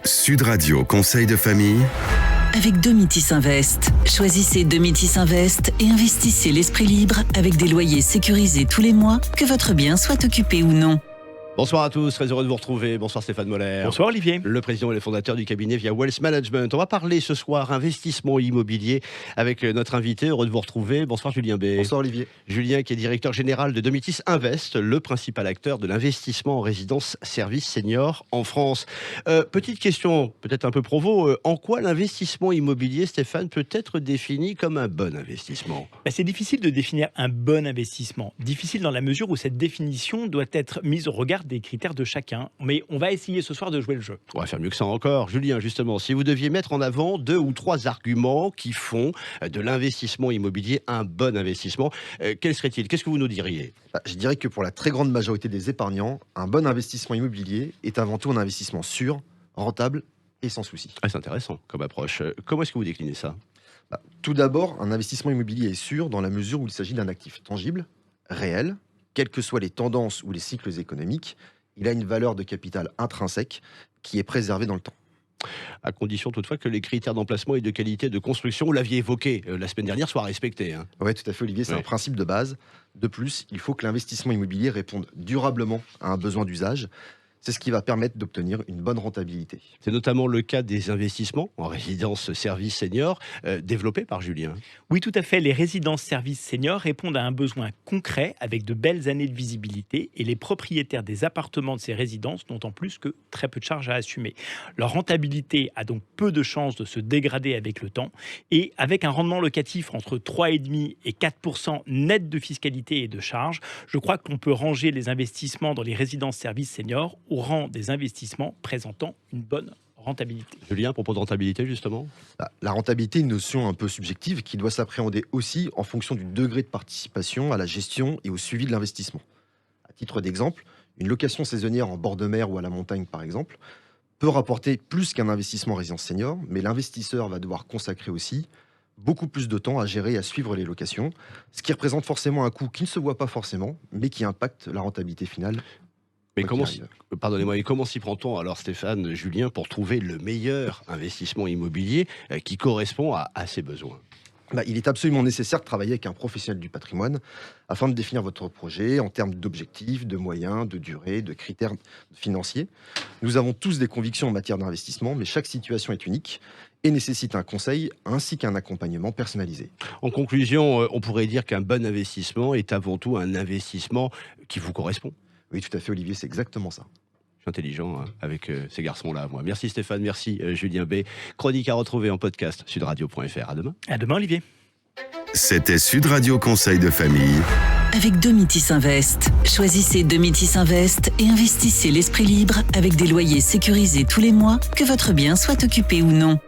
Sud Radio Conseil de famille. Avec Domitis Invest. Choisissez Domitis Invest et investissez l'esprit libre avec des loyers sécurisés tous les mois, que votre bien soit occupé ou non. Bonsoir à tous, très heureux de vous retrouver. Bonsoir Stéphane Moller. Bonsoir Olivier. Le président et le fondateur du cabinet Via Wealth Management. On va parler ce soir investissement immobilier avec notre invité. Heureux de vous retrouver. Bonsoir Julien B. Bonsoir Olivier. Julien qui est directeur général de Domitis Invest, le principal acteur de l'investissement en résidence service senior en France. Petite question, peut-être un peu provo. En quoi l'investissement immobilier, Stéphane, peut être défini comme un bon investissement ? C'est difficile de définir un bon investissement. Difficile dans la mesure où cette définition doit être mise au regard des critères de chacun. Mais on va essayer ce soir de jouer le jeu. On va faire mieux que ça encore. Julien, justement, si vous deviez mettre en avant 2 ou 3 arguments qui font de l'investissement immobilier un bon investissement, quels seraient-ils ? Qu'est-ce que vous nous diriez ? Je dirais que pour la très grande majorité des épargnants, un bon investissement immobilier est avant tout un investissement sûr, rentable et sans souci. C'est intéressant comme approche. Comment est-ce que vous déclinez ça ? Tout d'abord, un investissement immobilier est sûr dans la mesure où il s'agit d'un actif tangible, réel, quelles que soient les tendances ou les cycles économiques. Il a une valeur de capital intrinsèque qui est préservée dans le temps. À condition toutefois que les critères d'emplacement et de qualité de construction, vous l'aviez évoqué la semaine dernière, soient respectés. Oui, tout à fait Olivier, c'est un principe de base. De plus, il faut que l'investissement immobilier réponde durablement à un besoin d'usage. C'est ce qui va permettre d'obtenir une bonne rentabilité. C'est notamment le cas des investissements en résidence service senior développés par Julien. Oui, tout à fait. Les résidences services seniors répondent à un besoin concret avec de belles années de visibilité et les propriétaires des appartements de ces résidences n'ont en plus que très peu de charges à assumer. Leur rentabilité a donc peu de chances de se dégrader avec le temps et avec un rendement locatif entre 3,5% et 4% net de fiscalité et de charges, je crois qu'on peut ranger les investissements dans les résidences services seniors au rang des investissements présentant une bonne rentabilité. Julien, à propos de rentabilité, justement ? La rentabilité est une notion un peu subjective qui doit s'appréhender aussi en fonction du degré de participation à la gestion et au suivi de l'investissement. À titre d'exemple, une location saisonnière en bord de mer ou à la montagne, par exemple, peut rapporter plus qu'un investissement en résidence senior, mais l'investisseur va devoir consacrer aussi beaucoup plus de temps à gérer et à suivre les locations, ce qui représente forcément un coût qui ne se voit pas forcément, mais qui impacte la rentabilité finale. Mais comment s'y prend-on alors, Stéphane, Julien, pour trouver le meilleur investissement immobilier qui correspond à ses besoins ? Il est absolument nécessaire de travailler avec un professionnel du patrimoine afin de définir votre projet en termes d'objectifs, de moyens, de durée, de critères financiers. Nous avons tous des convictions en matière d'investissement, mais chaque situation est unique et nécessite un conseil ainsi qu'un accompagnement personnalisé. En conclusion, on pourrait dire qu'un bon investissement est avant tout un investissement qui vous correspond ? Oui, tout à fait, Olivier, c'est exactement ça. Je suis intelligent avec ces garçons-là, moi. Merci Stéphane, merci Julien B. Chronique à retrouver en podcast, sudradio.fr. À demain. À demain, Olivier. C'était Sud Radio Conseil de famille. Avec Domitis Invest. Choisissez Domitis Invest et investissez l'esprit libre avec des loyers sécurisés tous les mois, que votre bien soit occupé ou non.